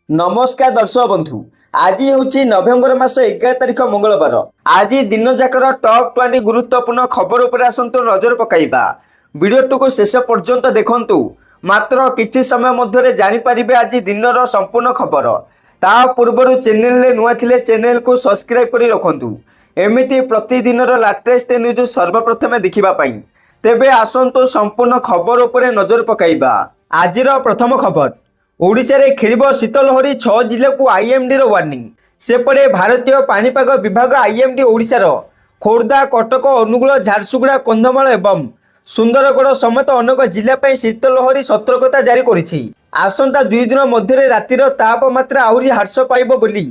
नमस्कार दर्शक बंधु। आज हूँ नवेम्बर मास 11 तारिख मंगलवार। आज दिन जाकर टॉप 20 गुरुत्वपूर्ण खबर उपर आसतु नजर पकाइबा। वीडियो को शेष पर्यंत देखंतु। मात्र किछि समय मध्य जानिपारे आज दिन संपूर्ण खबर। ता पूर्व चैनल नुआ थिले चैनल को सब्सक्राइब करी रखंतु। एमिति प्रतिदिन लेटेस्ट न्यूज सर्वप्रथमे देखिबा पाई। तेबे आसंतु संपूर्ण खबर उपरे नजर पकाइबा। आजिर प्रथम खबर, ओडिशा रे खेलिब शीतलहरी 6 जिला को आईएमडी रो वार्निंग। सेपटे भारतीय पाणीपाग विभाग आईएमडी ओडिशार खोर्धा, कटक, अनुगुल, झारसुगुड़ा, कंधमाल एवं सुंदरगढ़ समेत अनेक जिला पर शीतलहरी सतर्कता जारी करिछि। आसंता 2 दिन मध्य रातिर तापमात्रा आहुरी ह्रास पाइब बोली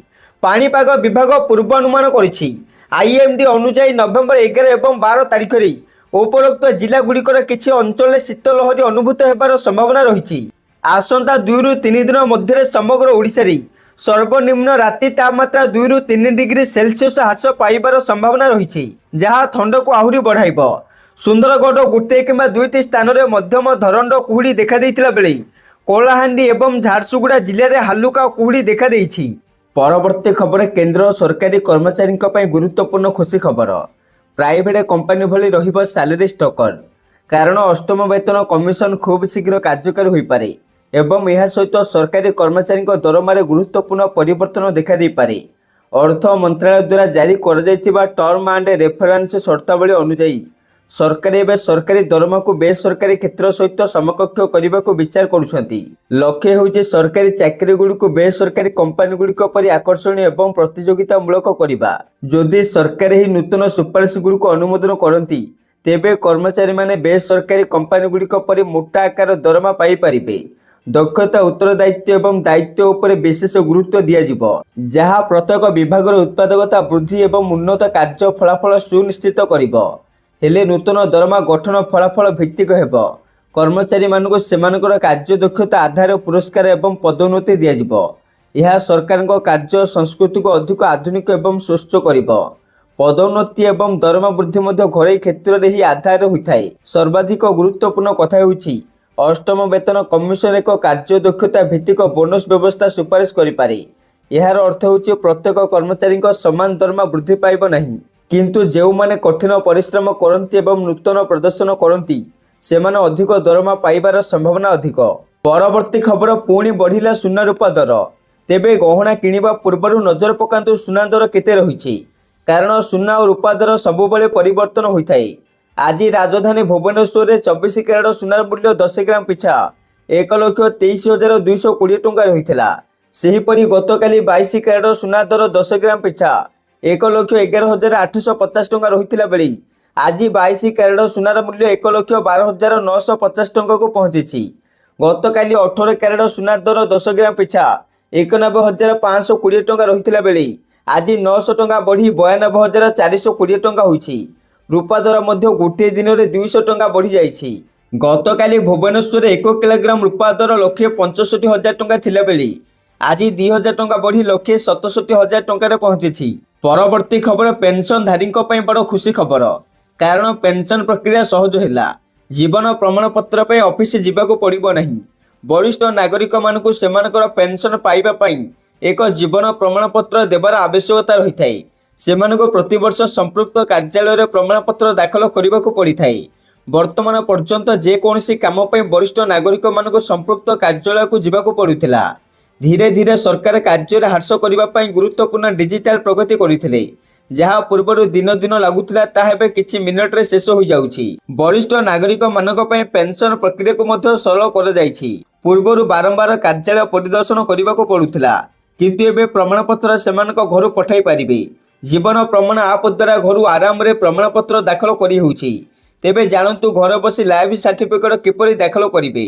पाणीपाग विभाग पूर्वानुमान करिछि। आईएमडी अनुसार नवेम्बर 11 एवं 12 तारिख रे उपरोक्त जिला गुड़िकर किछि अंचल शीतलहरी अनुभूत हेबार संभावना रहिछि। आसंता 2 रु 3 दिन मध्य समग्र ओडिशा रे सर्वनिम्न राति तापमात्रा 2 रु 3 डिग्री सेल्सियस ह्रास पाइबार संभावना रहिछि, जहाँ ठंड को आहुरी बढ़ाइब। सुंदरगढ़ गोटे किंबा 2टी स्थान में मध्यम धरण्ड कुहुड़ी देखा देइतिला बेले कोलाहांडी एवं झारसुगुड़ा जिले में हालुका कुहुड़ी देखा देइछि। परवर्ती खबर, केंद्र सरकारी कर्मचारी गुरुत्वपूर्ण खुशी खबर। प्राइवेट कंपनी भली रहिब सैलरी स्ट्रक्चर, कारण अष्टम वेतन कमिशन खूब शीघ्र कार्यकारी हो पारे एवं यह सहित सरकारी कर्मचारी दरमार गुरुत्वपूर्ण परिवर्तन देखा दे पारे। अर्थ मंत्रालय द्वारा जारी कर टर्म एंड रेफरेंस शर्तावली अनुसार सरकार एवं सरकारी दरमा को बेसरकारी क्षेत्र सहित समकक्ष करने को विचार करुछंती। लक्ष्य होउछि सरकारी चाकरी गुड़ी को बेसरकारी कंपनी गुड़िक परि आकर्षणीय एवं प्रतियोगितामूलक करबा। जदि सरकार ही नूतन सुपारिश गुड़ी को अनुमोदन करती तेबे कर्मचारी माने बेसरकारी कंपनी गुड़िक परि मोटा आकार दरमा पाई परिबे। दक्षता, उत्तरदायित्व एवं दायित्व उपरे विशेष गुरुत्व दियाजिब, जहाँ प्रत्येक विभागर उत्पादकता वृद्धि एवं उन्नत कार्य फलाफल सुनिश्चित करिब। हेले नूतन दरमा गठन फलाफल भित्तिक हेब। कर्मचारी मानक सेमानकर कार्य दक्षता आधार पुरस्कार एवं पदोन्नति दियाजिब। यह सरकार कार्य संस्कृति को अधिक आधुनिक एवं स्वच्छ करिब। पदोन्नति एवं दरमा वृद्धि मध्य घरोई क्षेत्र में ही आधार होता है। सर्वाधिक गुरुत्वपूर्ण कथा होउछि अष्टम वेतन कमिशन एक कार्य दक्षता भित्तिक बोनस व्यवस्था सुपारिश करिपारे। यार अर्थ होउछि प्रत्येक कर्मचारी समान दरमा वृद्धि पाइब नहीं, किंतु जो माने कठिन परिश्रम करती एवं नूतन प्रदर्शन करती सेमाने अधिक दरमा पाइबार संभावना अधिक। परवर्ती खबर, पुणी बढ़िला सुना रूपा दर। तेबे गहना किनिबा पूर्व नजर पकांतु सुना दर केते रहिछि, कारण सुना और रूपा दर सबुबले परिवर्तन होता है। आज राजधानी भुवनेश्वर में 24 कैरेट सुनार मूल्य 10 ग्राम पिछा 1,23,220 टंका रही। सेहीपरि गतकाली 22 कैरेट सुना दर 10 ग्राम पिछा 1,11,850 टंका रही बेले आज 22 कैरेट सुनार मूल्य 1,12,950 टंका को पहुंची। गतकाली 18 कैरेट सुना दर 10 ग्राम पिछा 91,520 टंका रही बेले आज 900 टंका बढ़ी 92,420 टंका होइछि। रूपा दर मध्य गोटे दिन में 200 टंका बढ़ी जाइछि। गतकाली भुवनेश्वर 1 किलोग्राम रूपा दर 1,65,000 टंका थिला बेले आज 2,000 टंका बढ़ी 1,67,000 टंका पहुंची। परवर्ती खबर, पेंशनधारी बड़ खुशी खबर, कारण पेंशन प्रक्रिया सहज है। जीवन प्रमाण पत्र पे ऑफिस जीवाको पड़िबो नहीं। वरिष्ठ नागरिक मानकु सेमानकर पेंशन पाइबा पई एक जीवन प्रमाण पत्र देवार आवश्यकता रही है। सेमानको प्रतिवर्ष संपृक्त कार्यालय प्रमाण पत्र दाखल करने को पड़ी था। वर्तमान पर्यंत जेकोसी काम पर वरिष्ठ नागरिक मानक संपृक्त कार्यालय को जीवाको पड़ुथिला। धीरे धीरे सरकार कार्य ह्रास करने गुरुत्वपूर्ण डिजिटल प्रगति करथिले, जहाँ पूर्व दिन दिन लगुला ताहा किछि मिनिट रे शेष हो जाउछि। वरिष्ठ नागरिक मानक पई पेंशन प्रक्रिया को मध्य सरल कर जाइछि। पूर्व बारंबार कार्यालय परिदर्शन करने को पड़ुथिला, किंतु एबे प्रमाण पत्र सेमानक घर पठाई पारिबे। जीवन प्रमाण आप द्वारा घर आराम रे प्रमाण पत्र दाखल करि होउछि। तेबे जानतु घर बसी लाइफ सर्टिफिकेट किपरि दाखल करिवे।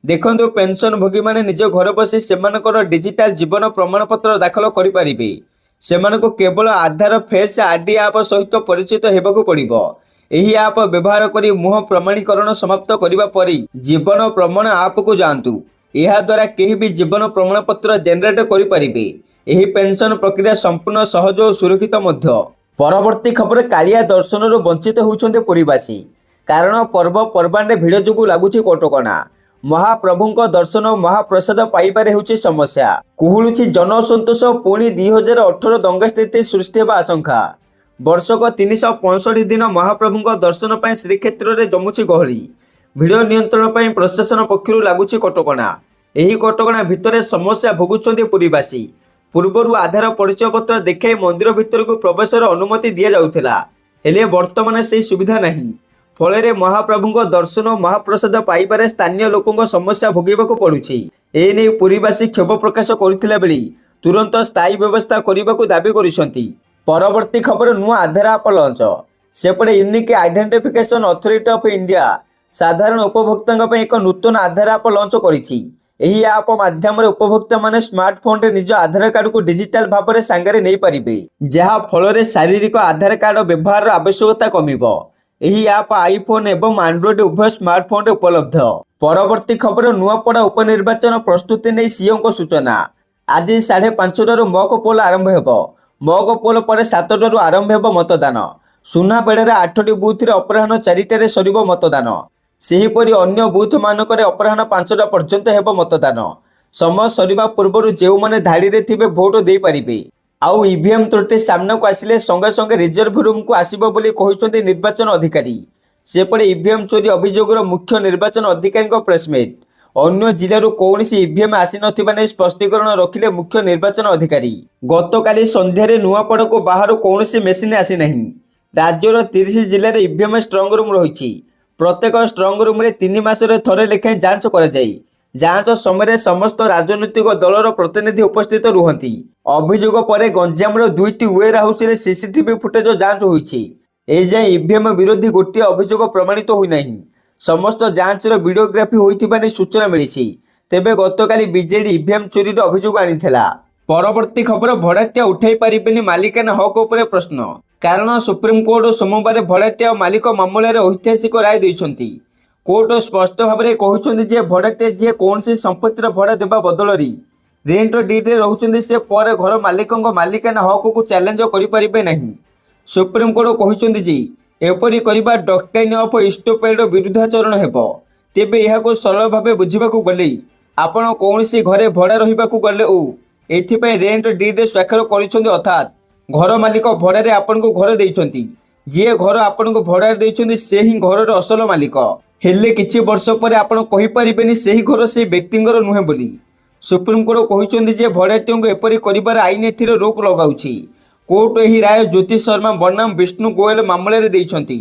देखंतु पेंशन भोगी माने निज घर बसी सेमानकर डिजिटल जीवन प्रमाण पत्र दाखल करि पारिबे। सेमानको केवल आधार फेस आईडी ऐप सहित परिचित हेबाकू पड़िबो। एही ऐप व्यवहार करी मुह प्रमाणीकरण समाप्त करिबा परि जीवन प्रमाण ऐप को जानतु। यह द्वारा केही भी जीवन प्रमाण पत्र जेनरेट करि पारिबे। एही पेंशन प्रक्रिया संपूर्ण सहज और सुरक्षित मध्य। परवर्ती खबर, कालिया दर्शन वंचित होउछन्ते पुरीवासी, कारण पर्व पर्बाणे भिड़ जोगु लागुछि कटकणा। ମହାପ୍ରଭୁଙ୍କ ଦର୍ଶନ ଓ ମହାପ୍ରସାଦ ପାଇବାରେ ହେଉଛି ସମସ୍ୟା। କୁହୁଳୁଛି ଜନସନ୍ତୋଷ। ପୁଣି 2018 ଦଙ୍ଗା ସ୍ଥିତି ସୃଷ୍ଟି ହେବା ଆଶଙ୍କା। ବର୍ଷକ 365 ଦିନ ମହାପ୍ରଭୁଙ୍କ ଦର୍ଶନ ପାଇଁ ଶ୍ରୀକ୍ଷେତ୍ରରେ ଜମୁଛି ଗହଳି। ଭିଡ଼ ନିୟନ୍ତ୍ରଣ ପାଇଁ ପ୍ରଶାସନ ପକ୍ଷରୁ ଲାଗୁଛି କଟକଣା। ଏହି କଟକଣା ଭିତରେ ସମସ୍ୟା ଭୋଗୁଛନ୍ତି ପୁରୀବାସୀ। ପୂର୍ବରୁ ଆଧାର ପରିଚୟପତ୍ର ଦେଖାଇ ମନ୍ଦିର ଭିତରକୁ ପ୍ରବେଶର ଅନୁମତି ଦିଆଯାଉଥିଲା, ହେଲେ ବର୍ତ୍ତମାନ ସେହି ସୁବିଧା ନାହିଁ। ଫଳରେ ମହାପ୍ରଭୁଙ୍କ ଦର୍ଶନ ଓ ମହାପ୍ରସାଦ ପାଇବାରେ ସ୍ଥାନୀୟ ଲୋକଙ୍କ ସମସ୍ୟା ଭୋଗିବାକୁ ପଡୁଛି। ଏନେଇ ପୁରୀବାସୀ କ୍ଷୋଭ ପ୍ରକାଶ କରିଥିଲା ବେଳେ ତୁରନ୍ତ ସ୍ଥାୟୀ ବ୍ୟବସ୍ଥା କରିବାକୁ ଦାବି କରିଛନ୍ତି। ପରବର୍ତ୍ତୀ ଖବର, ନୂଆ ଆଧାର ଆପ୍ ଲଞ୍ଚ। ସେପଟେ unique identification authority of India ସାଧାରଣ ଉପଭୋକ୍ତାଙ୍କ ପାଇଁ ଏକ ନୂତନ ଆଧାର ଆପ୍ ଲଞ୍ଚ କରିଛି। ଏହି ଆପ୍ ମାଧ୍ୟମରେ ଉପଭୋକ୍ତାମାନେ ସ୍ମାର୍ଟଫୋନରେ ନିଜ ଆଧାର କାର୍ଡକୁ ଡିଜିଟାଲ ଭାବରେ ସାଙ୍ଗରେ ନେଇପାରିବେ, ଯାହା ଫଳରେ ଶାରୀରିକ ଆଧାର କାର୍ଡ ବ୍ୟବହାରର ଆବଶ୍ୟକତା କମିବ। ଏହି ଆପ୍ ଆଇଫୋନ ଏବଂ ଆଣ୍ଡ୍ରଏଡ ଉଭୟ ସ୍ମାର୍ଟଫୋନରେ ଉପଲବ୍ଧ। ପରବର୍ତ୍ତୀ ଖବର, ନୂଆପଡ଼ା ଉପନିର୍ବାଚନ ପ୍ରସ୍ତୁତି ନେଇ ସିଓଙ୍କ ସୂଚନା। ଆଜି 5:30ଟାରୁ ମକ୍ ପୋଲ୍ ଆରମ୍ଭ ହେବ। ମକ୍ ପୋଲ୍ ପରେ 7ଟାରୁ ଆରମ୍ଭ ହେବ ମତଦାନ। ସୁନାବେଡ଼ାରେ 8ଟି ବୁଥରେ ଅପରାହ୍ନ 4ଟାରେ ସରିବ ମତଦାନ। ସେହିପରି ଅନ୍ୟ ବୁଥମାନଙ୍କରେ ଅପରାହ୍ନ 5ଟା ପର୍ଯ୍ୟନ୍ତ ହେବ ମତଦାନ। ସମୟ ସରିବା ପୂର୍ବରୁ ଯେଉଁମାନେ ଧାଡ଼ିରେ ଥିବେ ଭୋଟ ଦେଇପାରିବେ। ଆଉ ଇଭିଏମ୍ ତ୍ରୁଟି ସାମ୍ନାକୁ ଆସିଲେ ସଙ୍ଗେ ସଙ୍ଗେ ରିଜର୍ଭ ରୁମ୍କୁ ଆସିବ ବୋଲି କହିଛନ୍ତି ନିର୍ବାଚନ ଅଧିକାରୀ। ସେପଟେ ଇଭିଏମ୍ ଚୋରି ଅଭିଯୋଗର ମୁଖ୍ୟ ନିର୍ବାଚନ ଅଧିକାରୀଙ୍କ ପ୍ରେସମିଟ୍। ଅନ୍ୟ ଜିଲ୍ଲାରୁ କୌଣସି ଇଭିଏମ୍ ଆସିନଥିବା ନେଇ ସ୍ପଷ୍ଟୀକରଣ ରଖିଲେ ମୁଖ୍ୟ ନିର୍ବାଚନ ଅଧିକାରୀ। ଗତକାଲି ସନ୍ଧ୍ୟାରେ ନୂଆପଡ଼ାକୁ ବାହାରୁ କୌଣସି ମେସିନ୍ ଆସିନାହିଁ। ରାଜ୍ୟର 30 ଜିଲ୍ଲାରେ ଇଭିଏମ୍ ଷ୍ଟ୍ରଙ୍ଗ ରୁମ୍ ରହିଛି। ପ୍ରତ୍ୟେକ ଷ୍ଟ୍ରଙ୍ଗ ରୁମ୍ରେ 3 ମାସରେ ଥରେ ଲେଖାଏଁ ଯାଞ୍ଚ କରାଯାଏ। ଯାଞ୍ଚ ସମୟରେ ସମସ୍ତ ରାଜନୈତିକ ଦଳର ପ୍ରତିନିଧି ଉପସ୍ଥିତ ରୁହନ୍ତି। ଅଭିଯୋଗ ପରେ ଗଞ୍ଜାମର 2ଟି ୱେର୍ ହାଉସରେ ସିସିଟିଭି ଫୁଟେଜ ଯାଞ୍ଚ ହୋଇଛି। ଏଯାଏଁ ଇଭିଏମ୍ ବିରୋଧୀ ଗୋଟିଏ ଅଭିଯୋଗ ପ୍ରମାଣିତ ହୋଇନାହିଁ। ସମସ୍ତ ଯାଞ୍ଚର ଭିଡିଓଗ୍ରାଫି ହୋଇଥିବା ନେଇ ସୂଚନା ମିଳିଛି। ତେବେ ଗତକାଲି ବିଜେଡି ଇଭିଏମ୍ ଚୋରିର ଅଭିଯୋଗ ଆଣିଥିଲା। ପରବର୍ତ୍ତୀ ଖବର, ଭଡ଼ାଟିଆ ଉଠାଇ ପାରିବେନି ମାଲିକାନା ହକ୍ ଉପରେ ପ୍ରଶ୍ନ। କାରଣ ସୁପ୍ରିମକୋର୍ଟ ସୋମବାର ଭଡ଼ାଟିଆ ଓ ମାଲିକ ମାମଲାରେ ଐତିହାସିକ ରାୟ ଦେଇଛନ୍ତି। କୋର୍ଟ ସ୍ପଷ୍ଟ ଭାବରେ କହିଛନ୍ତି ଯେ ଭଡ଼ାଟିଆ ଯିଏ କୌଣସି ସମ୍ପତ୍ତିର ଭଡ଼ା ଦେବା ବଦଳରେ ରେଣ୍ଟ ଡିଡ୍ରେ ରହୁଛନ୍ତି, ସେ ପରେ ଘର ମାଲିକଙ୍କ ମାଲିକାନା ହକକୁ ଚ୍ୟାଲେଞ୍ଜ କରିପାରିବେ ନାହିଁ। ସୁପ୍ରିମକୋର୍ଟ କହିଛନ୍ତି ଯେ ଏପରି କରିବା ଡକ୍ଟ୍ରାଇନ୍ ଅଫ୍ ଇଷ୍ଟୋପେଡ ବିରୁଦ୍ଧାଚରଣ ହେବ। ତେବେ ଏହାକୁ ସରଳ ଭାବେ ବୁଝିବାକୁ ଗଲେ, ଆପଣ କୌଣସି ଘରେ ଭଡ଼ା ରହିବାକୁ ଗଲେ ଓ ଏଥିପାଇଁ ରେଣ୍ଟ ଡିଡ୍ରେ ସ୍ୱାକ୍ଷର କରିଛନ୍ତି, ଅର୍ଥାତ୍ ଘର ମାଲିକ ଭଡ଼ାରେ ଆପଣଙ୍କୁ ଘର ଦେଇଛନ୍ତି। ଯିଏ ଘର ଆପଣଙ୍କୁ ଭଡ଼ାରେ ଦେଇଛନ୍ତି ସେ ହିଁ ଘରର ଅସଲ ମାଲିକ। ହେଲେ କିଛି ବର୍ଷ ପରେ ଆପଣ କହିପାରିବେନି ସେହି ଘର ସେହି ବ୍ୟକ୍ତିଙ୍କର ନୁହେଁ ବୋଲି। ସୁପ୍ରିମକୋର୍ଟ କହିଛନ୍ତି ଯେ ଭଡ଼ାଟିଆଙ୍କୁ ଏପରି କରିବାର ଆଇନ ଏଥିରେ ରୋକ ଲଗାଉଛି। କୋର୍ଟ ଏହି ରାୟ ଜ୍ୟୋତି ଶର୍ମା ବନାମ ବିଷ୍ଣୁ ଗୋଏଲ ମାମଲାରେ ଦେଇଛନ୍ତି,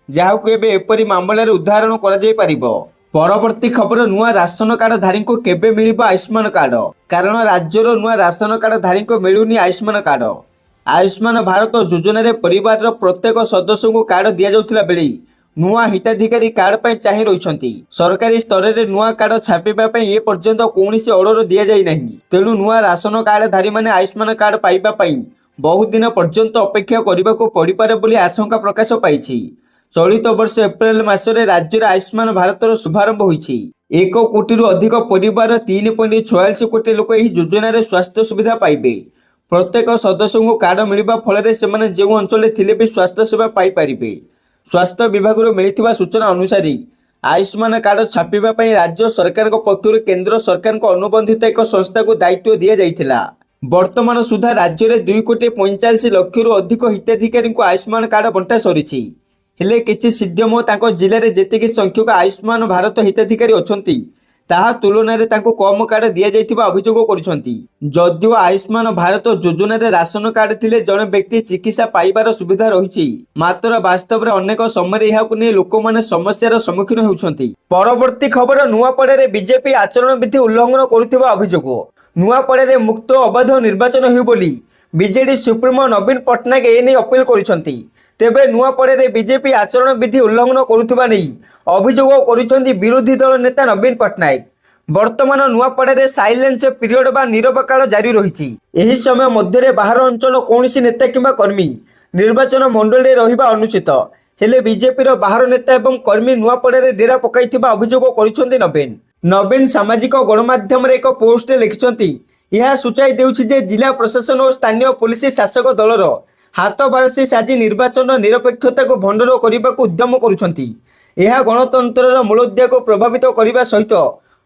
ଯାହାକୁ ଏବେ ଏପରି ମାମଲାରେ ଉଦାହରଣ କରାଯାଇପାରିବ। ପରବର୍ତ୍ତୀ ଖବର, ନୂଆ ରାସନ କାର୍ଡ ଧାରୀଙ୍କୁ କେବେ ମିଳିବ ଆୟୁଷ୍ମାନ କାର୍ଡ? କାରଣ ରାଜ୍ୟର ନୂଆ ରାସନ କାର୍ଡ ଧାରୀଙ୍କୁ ମିଳୁନି ଆୟୁଷ୍ମାନ କାର୍ଡ। ଆୟୁଷ୍ମାନ ଭାରତ ଯୋଜନାରେ ପରିବାରର ପ୍ରତ୍ୟେକ ସଦସ୍ୟଙ୍କୁ କାର୍ଡ ଦିଆଯାଉଥିଲା ବେଳେ ନୂଆ ହିତାଧିକାରୀ କାର୍ଡ ପାଇଁ ଚାହିଁ ରହିଛନ୍ତି। ସରକାରୀ ସ୍ତରରେ ନୂଆ କାର୍ଡ ଛାପିବା ପାଇଁ ଏ ପର୍ଯ୍ୟନ୍ତ କୌଣସି ଅର୍ଡର ଦିଆଯାଇ ନାହିଁ। ତେଣୁ ନୂଆ ରାସନ କାର୍ଡ ଧାରୀମାନେ ଆୟୁଷ୍ମାନ କାର୍ଡ ପାଇବା ପାଇଁ ବହୁ ଦିନ ପର୍ଯ୍ୟନ୍ତ ଅପେକ୍ଷା କରିବାକୁ ପଡ଼ିପାରେ ବୋଲି ଆଶଙ୍କା ପ୍ରକାଶ ପାଇଛି। ଚଳିତ ବର୍ଷ ଏପ୍ରିଲ ମାସରେ ରାଜ୍ୟରେ ଆୟୁଷ୍ମାନ ଭାରତର ଶୁଭାରମ୍ଭ ହୋଇଛି। 1 କୋଟିରୁ ଅଧିକ ପରିବାର 3.46 କୋଟି ଲୋକ ଏହି ଯୋଜନାରେ ସ୍ୱାସ୍ଥ୍ୟ ସୁବିଧା ପାଇବେ। ପ୍ରତ୍ୟେକ ସଦସ୍ୟଙ୍କୁ କାର୍ଡ ମିଳିବା ଫଳରେ ସେମାନେ ଯେଉଁ ଅଞ୍ଚଳରେ ଥିଲେ ବି ସ୍ୱାସ୍ଥ୍ୟ ସେବା ପାଇପାରିବେ। ସ୍ୱାସ୍ଥ୍ୟ ବିଭାଗରୁ ମିଳିଥିବା ସୂଚନା ଅନୁସାରେ ଆୟୁଷ୍ମାନ କାର୍ଡ ଛାପିବା ପାଇଁ ରାଜ୍ୟ ସରକାରଙ୍କ ପକ୍ଷରୁ କେନ୍ଦ୍ର ସରକାରଙ୍କ ଅନୁବନ୍ଧିତ ଏକ ସଂସ୍ଥାକୁ ଦାୟିତ୍ୱ ଦିଆଯାଇଥିଲା। ବର୍ତ୍ତମାନ ସୁଦ୍ଧା ରାଜ୍ୟରେ 2.45 କୋଟିରୁ ଅଧିକ ହିତାଧିକାରୀଙ୍କୁ ଆୟୁଷ୍ମାନ କାର୍ଡ ବଣ୍ଟା ସରିଛି। ହେଲେ କିଛି ସିଡିଏମ୍ ତାଙ୍କ ଜିଲ୍ଲାରେ ଯେତିକି ସଂଖ୍ୟକ ଆୟୁଷ୍ମାନ ଭାରତ ହିତାଧିକାରୀ ଅଛନ୍ତି, ତାହା ତୁଳନାରେ ତାଙ୍କୁ କମ୍ କାର୍ଡ ଦିଆଯାଇଥିବା ଅଭିଯୋଗ କରୁଛନ୍ତି। ଯଦିଓ ଆୟୁଷ୍ମାନ ଭାରତ ଯୋଜନାରେ ରାସନ କାର୍ଡ ଥିଲେ ଜଣେ ବ୍ୟକ୍ତି ଚିକିତ୍ସା ପାଇବାର ସୁବିଧା ରହିଛି, ମାତ୍ର ବାସ୍ତବରେ ଅନେକ ସମୟରେ ଏହାକୁ ନେଇ ଲୋକମାନେ ସମସ୍ୟାର ସମ୍ମୁଖୀନ ହେଉଛନ୍ତି। ପରବର୍ତ୍ତୀ ଖବର, ନୂଆପଡ଼ାରେ ବିଜେପି ଆଚରଣ ବିଧି ଉଲ୍ଲଂଘନ କରୁଥିବା ଅଭିଯୋଗ। ନୂଆପଡ଼ାରେ ମୁକ୍ତ ଅବାଧ ନିର୍ବାଚନ ହେଉ ବୋଲି ବିଜେଡି ସୁପ୍ରିମୋ ନବୀନ ପଟ୍ଟନାୟକ ଏନେଇ ଅପିଲ କରିଛନ୍ତି। ତେବେ ନୂଆପଡ଼ାରେ ବିଜେପି ଆଚରଣ ବିଧି ଉଲ୍ଲଂଘନ କରୁଥିବା ନେଇ ଅଭିଯୋଗ କରିଛନ୍ତି ବିରୋଧୀ ଦଳ ନେତା ନବୀନ ପଟ୍ଟନାୟକ। ବର୍ତ୍ତମାନ ନୂଆପଡ଼ାରେ ସାଇଲେନ୍ସ ପିରିୟଡ଼ ବା ନୀରବ କାଳ ଜାରି ରହିଛି। ଏହି ସମୟ ମଧ୍ୟରେ ବାହାର ଅଞ୍ଚଳ କୌଣସି ନେତା କିମ୍ବା କର୍ମୀ ନିର୍ବାଚନ ମଣ୍ଡଳୀରେ ରହିବା ଅନୁଚିତ। ହେଲେ ବିଜେପିର ବାହାର ନେତା ଏବଂ କର୍ମୀ ନୂଆପଡ଼ାରେ ଡେରା ପକାଇଥିବା ଅଭିଯୋଗ କରିଛନ୍ତି ନବୀନ। ନବୀନ ସାମାଜିକ ଗଣମାଧ୍ୟମରେ ଏକ ପୋଷ୍ଟରେ ଲେଖିଛନ୍ତି, ଏହା ସୂଚାଇ ଦେଉଛି ଯେ ଜିଲ୍ଲା ପ୍ରଶାସନ ଓ ସ୍ଥାନୀୟ ପୁଲିସ ଶାସକ ଦଳର ହାତ ବାରସି ସାଜି ନିର୍ବାଚନ ନିରପେକ୍ଷତାକୁ ଭଣ୍ଡୁର କରିବାକୁ ଉଦ୍ୟମ କରୁଛନ୍ତି। ଏହା ଗଣତନ୍ତ୍ରର ମୂଳୋଦ୍ୟାକୁ ପ୍ରଭାବିତ କରିବା ସହିତ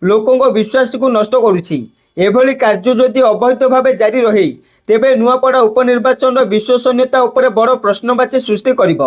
ଲୋକଙ୍କ ବିଶ୍ୱାସକୁ ନଷ୍ଟ କରୁଛି। ଏଭଳି କାର୍ଯ୍ୟ ଯଦି ଅବୈଧ ଭାବେ ଜାରି ରହେ ତେବେ ନୂଆପଡ଼ା ଉପନିର୍ବାଚନର ବିଶ୍ୱସନୀୟତା ଉପରେ ବଡ଼ ପ୍ରଶ୍ନବାଚୀ ସୃଷ୍ଟି କରିବ।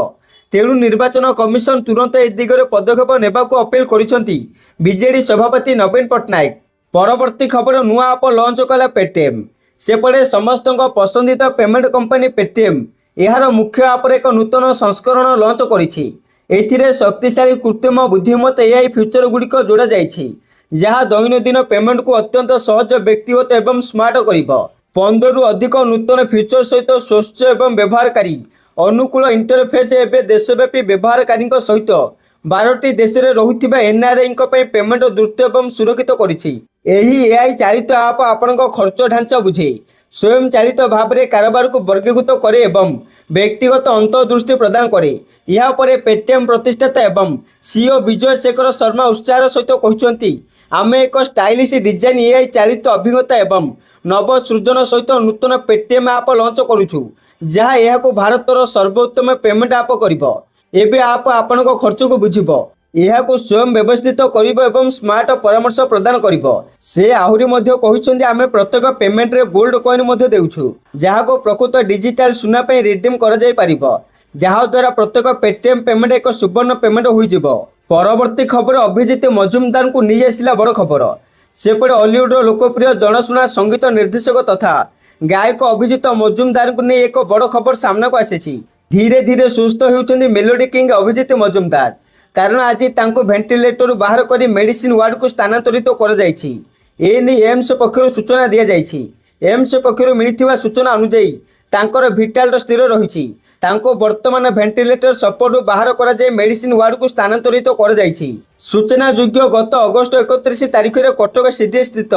ତେଣୁ ନିର୍ବାଚନ କମିଶନ ତୁରନ୍ତ ଏ ଦିଗରେ ପଦକ୍ଷେପ ନେବାକୁ ଅପିଲ କରିଛନ୍ତି ବିଜେଡି ସଭାପତି ନବୀନ ପଟ୍ଟନାୟକ। ପରବର୍ତ୍ତୀ ଖବର, ନୂଆ ଆପ୍ ଲଞ୍ଚ କଲା ପେଟିଏମ୍। ସେପଟେ ସମସ୍ତଙ୍କ ପସନ୍ଦିତ ପେମେଣ୍ଟ କମ୍ପାନୀ ପେଟିଏମ୍ ଏହାର ମୁଖ୍ୟ ଆପ୍ରେ ଏକ ନୂତନ ସଂସ୍କରଣ ଲଞ୍ଚ କରିଛି। ଏଥିରେ ଶକ୍ତିଶାଳୀ କୃତ୍ରିମ ବୁଦ୍ଧିମତ୍ତା ଏଆଇ ଫିଚର ଗୁଡ଼ିକ ଯୋଡ଼ା ଯାଇଛି, ଯାହା ଦୈନନ୍ଦିନ ପେମେଣ୍ଟକୁ ଅତ୍ୟନ୍ତ ସହଜ, ବ୍ୟକ୍ତିଗତ ଏବଂ ସ୍ମାର୍ଟ କରିବ। 15ରୁ ଅଧିକ ନୂତନ ଫିଚର ସହିତ ସ୍ୱଚ୍ଛ ଏବଂ ବ୍ୟବହାରକାରୀ ଅନୁକୂଳ ଇଣ୍ଟରଫେସ୍ ଏବେ ଦେଶବ୍ୟାପୀ ବ୍ୟବହାରକାରୀଙ୍କ ସହିତ 12ଟି ଦେଶରେ ରହୁଥିବା ଏନ୍ଆର୍ଆଇଙ୍କ ପାଇଁ ପେମେଣ୍ଟ ଦ୍ରୁତ ଏବଂ ସୁରକ୍ଷିତ କରିଛି। ଏହି ଏଆଇ ଚାଳିତ ଆପ୍ ଆପଣଙ୍କ ଖର୍ଚ୍ଚ ଢାଞ୍ଚା ବୁଝେ, ସ୍ୱୟଂ ଚାଳିତ ଭାବରେ କାରବାରକୁ ବର୍ଗୀକୃତ କରେ ଏବଂ ବ୍ୟକ୍ତିଗତ ଅନ୍ତର୍ଦୃଷ୍ଟି ପ୍ରଦାନ କରେ। ଏହା ପରେ ପେଟିଏମ୍ ପ୍ରତିଷ୍ଠାତା ଏବଂ ସିଇଓ ବିଜୟ ଶେଖର ଶର୍ମା ଉତ୍ସାହର ସହିତ କହିଛନ୍ତି, ଆମେ ଏକ ଷ୍ଟାଇଲିଶ ଡିଜାଇନ୍, ଏଆଇ ଚାଳିତ ଅଭିଜ୍ଞତା ଏବଂ ନବ ସୃଜନ ସହିତ ନୂତନ ପେଟିଏମ୍ ଆପ୍ ଲଞ୍ଚ କରୁଛୁ, ଯାହା ଏହାକୁ ଭାରତର ସର୍ବୋତ୍ତମ ପେମେଣ୍ଟ ଆପ୍ କରିବ। ଏବେ ଆପ୍ ଆପଣଙ୍କ ଖର୍ଚ୍ଚକୁ ବୁଝିବ, ଏହାକୁ ସ୍ୱୟଂ ବ୍ୟବସ୍ଥିତ କରିବ ଏବଂ ସ୍ମାର୍ଟ ପରାମର୍ଶ ପ୍ରଦାନ କରିବ। ସେ ଆହୁରି ମଧ୍ୟ କହିଛନ୍ତି, ଆମେ ପ୍ରତ୍ୟେକ ପେମେଣ୍ଟରେ ଗୋଲ୍ଡ କଏନ୍ ମଧ୍ୟ ଦେଉଛୁ, ଯାହାକୁ ପ୍ରକୃତ ଡିଜିଟାଲ ସୁନା ପାଇଁ ରିଡିମ୍ କରାଯାଇପାରିବ, ଯାହାଦ୍ୱାରା ପ୍ରତ୍ୟେକ ପେଟିଏମ୍ ପେମେଣ୍ଟ ଏକ ସୁବର୍ଣ୍ଣ ପେମେଣ୍ଟ ହୋଇଯିବ। ପରବର୍ତ୍ତୀ ଖବର, ଅଭିଜିତ ମଜୁମଦାରଙ୍କୁ ନେଇ ଆସିଲା ବଡ଼ ଖବର। ସେପଟେ ଅଲିଉଡର ଲୋକପ୍ରିୟ ଜଣାଶୁଣା ସଙ୍ଗୀତ ନିର୍ଦ୍ଦେଶକ ତଥା ଗାୟକ ଅଭିଜିତ ମଜୁମଦାରଙ୍କୁ ନେଇ ଏକ ବଡ଼ ଖବର ସାମ୍ନାକୁ ଆସିଛି। ଧୀରେ ଧୀରେ ସୁସ୍ଥ ହେଉଛନ୍ତି ମେଲୋଡି କିଙ୍ଗ ଅଭିଜିତ ମଜୁମଦାର, କାରଣ ଆଜି ତାଙ୍କୁ ଭେଣ୍ଟିଲେଟରରୁ ବାହାର କରି ମେଡିସିନ ୱାର୍ଡକୁ ସ୍ଥାନାନ୍ତରିତ କରାଯାଇଛି। ଏନେଇ ଏମ୍ସ ପକ୍ଷରୁ ସୂଚନା ଦିଆଯାଇଛି। ଏମ୍ସ ପକ୍ଷରୁ ମିଳିଥିବା ସୂଚନା ଅନୁଯାୟୀ ତାଙ୍କର ଭିଟାଲର ସ୍ଥିର ରହିଛି। ତାଙ୍କୁ ବର୍ତ୍ତମାନ ଭେଣ୍ଟିଲେଟର ସପୋର୍ଟରୁ ବାହାର କରାଯାଇ ମେଡିସିନ ୱାର୍ଡକୁ ସ୍ଥାନାନ୍ତରିତ କରାଯାଇଛି। ସୂଚନାଯୋଗ୍ୟ, ଗତ ଅଗଷ୍ଟ 31 ତାରିଖରେ କଟକ ସିଡିଏସ୍ ସ୍ଥିତ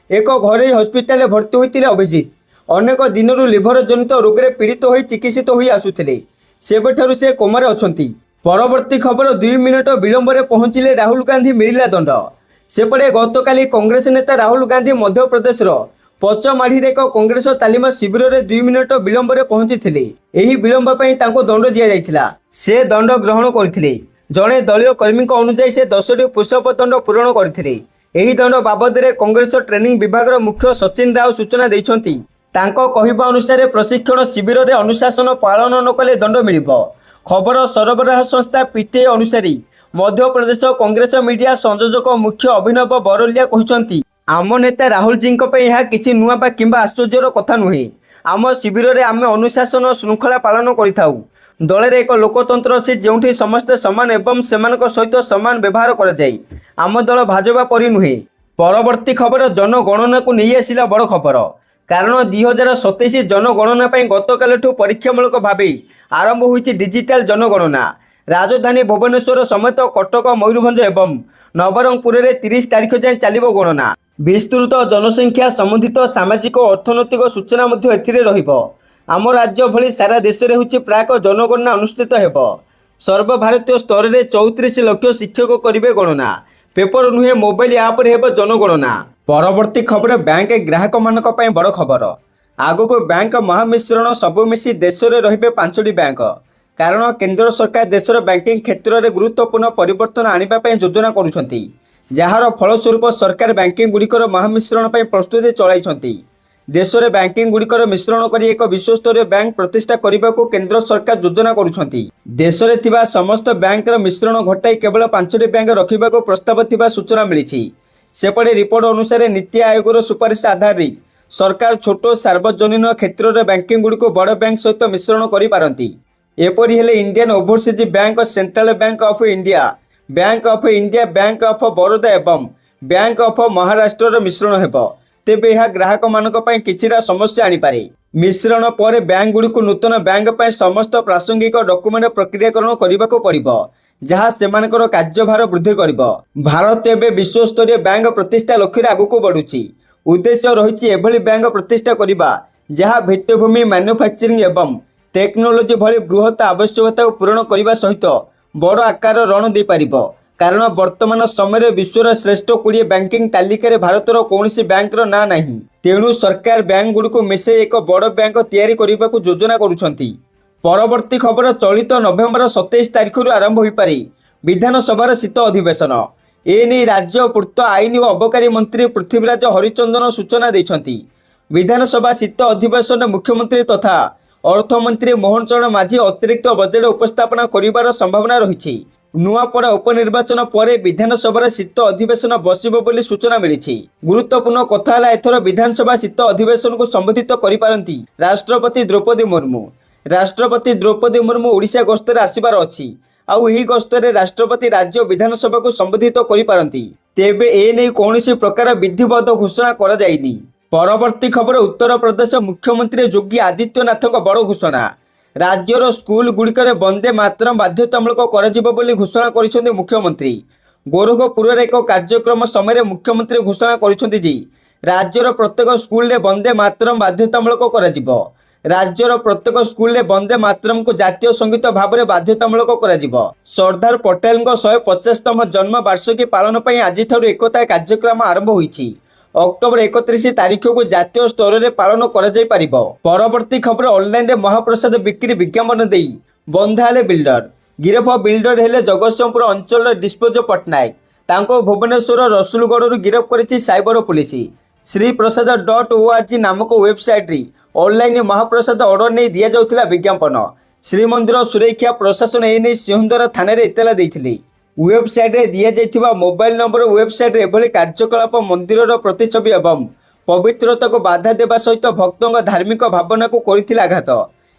ଏକ ଘରୋଇ ହସ୍ପିଟାଲରେ ଭର୍ତ୍ତି ହୋଇଥିଲେ ଅଭିଜିତ। ଅନେକ ଦିନରୁ ଲିଭର ଜନିତ ରୋଗରେ ପୀଡ଼ିତ ହୋଇ ଚିକିତ୍ସିତ ହୋଇ ଆସୁଥିଲେ। ସେବେଠାରୁ ସେ କୋମାରେ ଅଛନ୍ତି। ପରବର୍ତ୍ତୀ ଖବର, 2 ମିନିଟ ବିଳମ୍ବରେ ପହଞ୍ଚିଲେ ରାହୁଲ ଗାନ୍ଧୀ, ମିଳିଲା ଦଣ୍ଡ। ସେପଟେ ଗତକାଲି କଂଗ୍ରେସ ନେତା ରାହୁଲ ଗାନ୍ଧୀ ମଧ୍ୟପ୍ରଦେଶର ପଚମାଢ଼ିରେ ଏକ କଂଗ୍ରେସ ତାଲିମ ଶିବିରରେ 2 ମିନିଟ ବିଳମ୍ବରେ ପହଞ୍ଚିଥିଲେ। ଏହି ବିଳମ୍ବ ପାଇଁ ତାଙ୍କୁ ଦଣ୍ଡ ଦିଆଯାଇଥିଲା। ସେ ଦଣ୍ଡ ଗ୍ରହଣ କରିଥିଲେ। ଜଣେ ଦଳୀୟ କର୍ମୀଙ୍କ ଅନୁଯାୟୀ ସେ 10ଟି ପୁଷପ ଦଣ୍ଡ ପୂରଣ କରିଥିଲେ। ଏହି ଦଣ୍ଡ ବାବଦରେ କଂଗ୍ରେସ ଟ୍ରେନିଂ ବିଭାଗର ମୁଖ୍ୟ ସଚିନ ରାଓ ସୂଚନା ଦେଇଛନ୍ତି। ତାଙ୍କ କହିବା ଅନୁସାରେ ପ୍ରଶିକ୍ଷଣ ଶିବିରରେ ଅନୁଶାସନ ପାଳନ ନ କଲେ ଦଣ୍ଡ ମିଳିବ। ଖବର ସରବରାହ ସଂସ୍ଥା ପିଟିଆଇ ଅନୁସାରେ ମଧ୍ୟପ୍ରଦେଶ କଂଗ୍ରେସ ମିଡିଆ ସଂଯୋଜକ ମୁଖ୍ୟ ଅଭିନବ ବରଲିଆ କହିଛନ୍ତି, ଆମ ନେତା ରାହୁଲଜୀଙ୍କ ପାଇଁ ଏହା କିଛି ନୂଆ ବା କିମ୍ବା ଆଶ୍ଚର୍ଯ୍ୟର କଥା ନୁହେଁ। ଆମ ଶିବିରରେ ଆମେ ଅନୁଶାସନ ଶୃଙ୍ଖଳା ପାଳନ କରିଥାଉ। ଦଳରେ ଏକ ଲୋକତନ୍ତ୍ର ଅଛି ଯେଉଁଠି ସମସ୍ତେ ସମାନ ଏବଂ ସେମାନଙ୍କ ସହିତ ସମାନ ବ୍ୟବହାର କରାଯାଏ। ଆମ ଦଳ ଭାଜପା ପରି ନୁହେଁ। ପରବର୍ତ୍ତୀ ଖବର, ଜନଗଣନାକୁ ନେଇ ଆସିଲା ବଡ଼ ଖବର। କାରଣ 2027 ଜନଗଣନା ପାଇଁ ଗତକାଲିଠୁ ପରୀକ୍ଷାମୂଳକ ଭାବେ ଆରମ୍ଭ ହୋଇଛି ଡିଜିଟାଲ ଜନଗଣନା। ରାଜଧାନୀ ଭୁବନେଶ୍ୱର ସମେତ କଟକ, ମୟୂରଭଞ୍ଜ ଏବଂ ନବରଙ୍ଗପୁରରେ 30 ତାରିଖ ଯାଏଁ ଚାଲିବ ଗଣନା। ବିସ୍ତୃତ ଜନସଂଖ୍ୟା ସମ୍ବନ୍ଧିତ ସାମାଜିକ ଓ ଅର୍ଥନୈତିକ ସୂଚନା ମଧ୍ୟ ଏଥିରେ ରହିବ। ଆମ ରାଜ୍ୟ ଭଳି ସାରା ଦେଶରେ ହେଉଛି ପ୍ରାକ ଜନଗଣନା ଅନୁଷ୍ଠିତ ହେବ। ସର୍ବଭାରତୀୟ ସ୍ତରରେ 34 ଲକ୍ଷ ଶିକ୍ଷକ କରିବେ ଗଣନା। ପେପର ନୁହେଁ, ମୋବାଇଲ ଆପ୍ରେ ହେବ ଜନଗଣନା। ପରବର୍ତ୍ତୀ ଖବର, ବ୍ୟାଙ୍କ ଗ୍ରାହକମାନଙ୍କ ପାଇଁ ବଡ଼ ଖବର। ଆଗକୁ ବ୍ୟାଙ୍କ ମହାମିଶ୍ରଣ, ସବୁ ମିଶି ଦେଶରେ ରହିବେ 5ଟି ବ୍ୟାଙ୍କ। କାରଣ କେନ୍ଦ୍ର ସରକାର ଦେଶର ବ୍ୟାଙ୍କିଂ କ୍ଷେତ୍ରରେ ଗୁରୁତ୍ୱପୂର୍ଣ୍ଣ ପରିବର୍ତ୍ତନ ଆଣିବା ପାଇଁ ଯୋଜନା କରୁଛନ୍ତି, ଯାହାର ଫଳସ୍ୱରୂପ ସରକାର ବ୍ୟାଙ୍କିଂ ଗୁଡ଼ିକର ମହାମିଶ୍ରଣ ପାଇଁ ପ୍ରସ୍ତୁତି ଚଳାଇଛନ୍ତି। ଦେଶରେ ବ୍ୟାଙ୍କିଂ ଗୁଡ଼ିକର ମିଶ୍ରଣ କରି ଏକ ବିଶ୍ୱସ୍ତରୀୟ ବ୍ୟାଙ୍କ ପ୍ରତିଷ୍ଠା କରିବାକୁ କେନ୍ଦ୍ର ସରକାର ଯୋଜନା କରୁଛନ୍ତି। ଦେଶରେ ଥିବା ସମସ୍ତ ବ୍ୟାଙ୍କର ମିଶ୍ରଣ ଘଟାଇ କେବଳ 5ଟି ବ୍ୟାଙ୍କ ରଖିବାକୁ ପ୍ରସ୍ତାବ ଥିବା ସୂଚନା ମିଳିଛି। ସେପଟେ ରିପୋର୍ଟ ଅନୁସାରେ ନୀତି ଆୟୋଗର ସୁପାରିଶ ଆଧାରରେ ସରକାର ଛୋଟ ସାର୍ବଜନୀନ କ୍ଷେତ୍ରର ବ୍ୟାଙ୍କିଂ ଗୁଡ଼ିକୁ ବଡ଼ ବ୍ୟାଙ୍କ ସହିତ ମିଶ୍ରଣ କରିପାରନ୍ତି। ଏପରି ହେଲେ Indian overseas bank, central bank of India, bank of India, bank of Baroda ଏବଂ ବ୍ୟାଙ୍କ ଅଫ୍ ମହାରାଷ୍ଟ୍ରର ମିଶ୍ରଣ ହେବ। ତେବେ ଏହା ଗ୍ରାହକମାନଙ୍କ ପାଇଁ କିଛିଟା ସମସ୍ୟା ଆଣିପାରେ। ମିଶ୍ରଣ ପରେ ବ୍ୟାଙ୍କ ଗୁଡ଼ିକୁ ନୂତନ ବ୍ୟାଙ୍କ ପାଇଁ ସମସ୍ତ ପ୍ରାସଙ୍ଗିକ ଡକୁମେଣ୍ଟ ପ୍ରକ୍ରିୟାକରଣ କରିବାକୁ ପଡ଼ିବ, ଯାହା ସେମାନଙ୍କର କାର୍ଯ୍ୟଭାର ବୃଦ୍ଧି କରିବ। ଭାରତ ଏବେ ବିଶ୍ୱସ୍ତରୀୟ ବ୍ୟାଙ୍କ ପ୍ରତିଷ୍ଠା ଲକ୍ଷ୍ୟରେ ଆଗକୁ ବଢ଼ୁଛି। ଉଦ୍ଦେଶ୍ୟ ରହିଛି ଏଭଳି ବ୍ୟାଙ୍କ ପ୍ରତିଷ୍ଠା କରିବା ଯାହା ଭିତ୍ତିଭୂମି, ମ୍ୟାନୁଫ୍ୟାକ୍ଚରିଂ ଏବଂ ଟେକ୍ନୋଲୋଜି ଭଳି ବୃହତ ଆବଶ୍ୟକତାକୁ ପୂରଣ କରିବା ସହିତ ବଡ଼ ଆକାରର ଋଣ ଦେଇପାରିବ। କାରଣ ବର୍ତ୍ତମାନ ସମୟରେ ବିଶ୍ୱର ଶ୍ରେଷ୍ଠ 20 ବ୍ୟାଙ୍କିଂ ତାଲିକାରେ ଭାରତର କୌଣସି ବ୍ୟାଙ୍କର ନାଁ ନାହିଁ। ତେଣୁ ସରକାର ବ୍ୟାଙ୍କ ଗୁଡ଼ିକୁ ମିଶାଇ ଏକ ବଡ଼ ବ୍ୟାଙ୍କ ତିଆରି କରିବାକୁ ଯୋଜନା କରୁଛନ୍ତି। ପରବର୍ତ୍ତୀ ଖବର, ଚଳିତ ନଭେମ୍ବର 27 ତାରିଖରୁ ଆରମ୍ଭ ହୋଇପାରେ ବିଧାନସଭାର ଶୀତ ଅଧିବେଶନ। एने राज्य पूर्त आईन और अबकारी मंत्री पृथ्वीराज हरिचंदन सूचना देइछंती। विधानसभा शीत अधिवेशन मुख्यमंत्री तथा अर्थमंत्री मोहन चरण माझी अतिरिक्त बजेट उपस्थापना करिवार संभावना रही। नुआपड़ा उपनिर्वाचन पर विधानसभा शीत अधिवेशन बसिब बोली सूचना मिली। गुरुत्वपूर्ण कथा है एथर विधानसभा शीत अधिवेशन को संबोधित करिपारंती राष्ट्रपति द्रौपदी मुर्मू। राष्ट्रपति द्रौपदी मुर्मू ओडिशा गस्तर आसिबार अछि। आउ एही गस्तर राष्ट्रपति राज्य विधानसभा को संबोधित करिपारंती। तेबे एने कौनसी प्रकार विधिवत घोषणा करा जाइनी। परवर्ती खबर उत्तर प्रदेश मुख्यमंत्री योगी आदित्यनाथ बड़ घोषणा। राज्यर स्कूल गुड़िकर वंदे मातरम बाध्यतामूलक कराजिबो बोली घोषणा करिसेंती मुख्यमंत्री। गोरखपुर एक कार्यक्रम समय मुख्यमंत्री घोषणा करिसेंती जे राज्यर प्रत्येक स्कूल वंदे मातरम बाध्यतामूलक कराजिबो। राज्यर प्रत्येक स्कूल वंदे मातरम को जातीय संगीत भाव में बाध्यतामूलक कराजिबो। सरदार पटेल 150तम जन्म वार्षिकी पालन पर आज एकता कार्यक्रम आरंभ होईछि। अक्टोबर 31 तारीख को जातीय स्तर में पालन कर। परवर्ती खबर ऑनलाइन रे महाप्रसाद बिक्री विज्ञापन दे बंधाले बिल्डर। गिरफ बिल्डर हेले जगतसिंहपुर अंचल डिस्पोज पट्टनायक। तांको भुवनेश्वर रसुलगढ़ गिरफ करिछि साइबर पुलिस। श्रीप्रसाद.org नामक वेबसाइट रे ऑनलाइन महाप्रसाद ऑर्डर नहीं दिया जाउथिला विज्ञापन। श्रीमंदिर सुरक्षा प्रशासन एने सिंहदरा थाना रे इतला देइथिले। वेबसाइट रे दिया जाइथिबा मोबाइल नंबर वेबसाइट रे एभली कार्यकलाप मंदिरर प्रतिछवि एवं पवित्रता को बाधा देवा सहित भक्तों धार्मिक भावना को करिथिला आघात।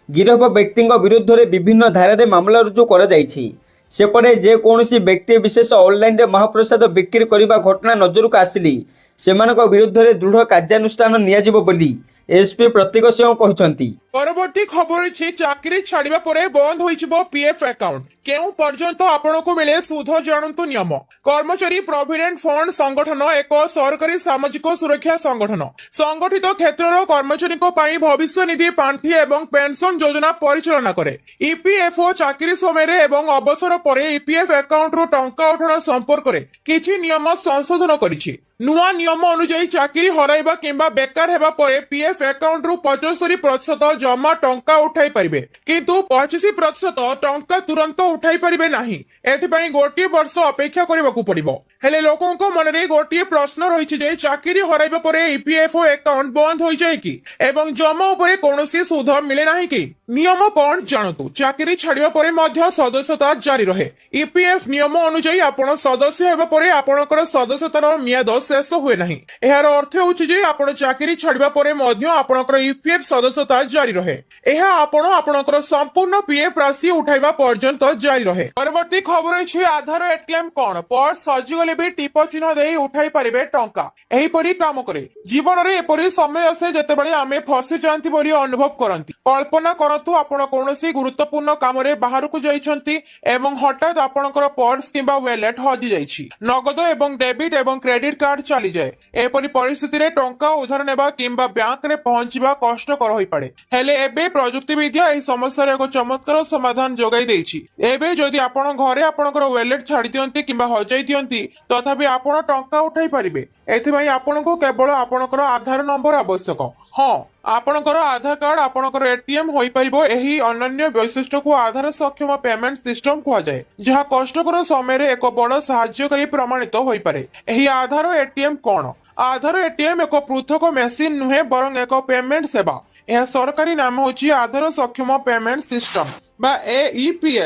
गिरफ व्यक्ति विरुद्ध रे विभिन्न धारा रे मामला रुजु करा जाइछि। सेपटे जे कोनोसी व्यक्ति विशेष ऑनलाइन रे महाप्रसाद बिक्री करिबा घटना नजर को आसिली सेमानक विरुद्ध रे दृढ़ कार्यानुष्ठान नियाजिबो बोली एसपी प्रतीक सिंह कहते। परवर्ती खबर चाकरी छाड़ा पर बंद हो पीएफ अकाउंट केउ पर्यंत आपण को मिले सुध जानतु नियम। कर्मचारी प्रोविडेंट फंड संगठन एक सरकारी सामाजिक सुरक्षा संगठन संगठित क्षेत्र कर्मचारी भविष्य निधि पांठि एवं पेंशन योजना परिचालना करे। ईपीएफओ चाकरी समय एवं अवसर पर ईपीएफ अकाउंट रु टंका उठाण संपर्क में किछि नियम संशोधन करिछि। नुआ नियम अनुसार चाकरी हराइबा किंबा बेकार हेबा परे पीएफ अकाउंट रु 75% जमा टंका उठाई परिबे किंतु 25% टंका तुरंत उठाई परिबे नाही। एथिपाई गोटे वर्ष अपेक्षा करबाकू पड़िबो। हेले लोकंको मनरे गोटे प्रश्न रहिछि जे चाकरी हराइबा परे ईपीएफओ अकाउंट बंद होई जाय कि एवं जमा उपरे कोनोसी सुध मिले नाही कि। नियम कोन जानतु। चाकरी छाड़िबा परे मध्य सदस्यता जारी रहे। ईपीएफ नियम अनुसार आपण सदस्य हेबा परे आपणकर सदस्यतार मियाद शेष हुए नहीं। एहार अर्थ होछि जे आपण चाकरी छाड़िबा परे मध्य आपणकर ईपीएफ सदस्यता जारी रहे। एहा आपण आपणकर संपूर्ण पीएफ राशि उठाइबा पर्यंत जारी रहे। परवर्ती खबर अछि आधार एटीएम कोन पर्स सजिगले भी टिप चिन्ह देई उठाई परिबे टंका। एही परि काम करे। जीवन रे एपरि समय आसे जेतेबेले आमे फसी जांती बोली अनुभव करंती। कल्पना करतु आपण कोनोसी गुरुत्वपूर्ण काम रे बाहर को जाइछंती एवं हठात आपणकर पर्स किंबा वॉलेट हजि जाइछि। नगद एवं डेबिट एवं क्रेडिट कार्ड चली जाए। एपरि परिस्थिति रे टंका उधार नेबा किंबा बैंक रे पहुंचबा कष्टकर होई पड़े। हेले एबे प्रयुक्ति विद्या एही समस्या रे एक चमत्कार समाधान जोगाई देइछि। एबे जदि आपण घरे आपणकर वॉलेट छाडी दियंती किंबा हजाई दियंती तथापि आपण टंका उठाई परिबे। एथिबाई आपणको केवल आपणकर आधार नंबर आवश्यक। हां आपणकर आधार कार्ड आपणकर एटीएम होई परिबो। एही अनन्य वैशिष्ट्य को आधार सक्षम पेमेंट सिस्टम कहा जाए जहां कष्टकर समय रे एक बड़ सहायकारी प्रमाणित होई पारे। एही आधार एटीएम कोन। आधार एटीएम एक पृथक मेसिन नुहे बरं एक पेमेंट सेवा। यह सरकारी नाम होची आधार सक्षम पेमेंट सिस्टम बा एईपीएस।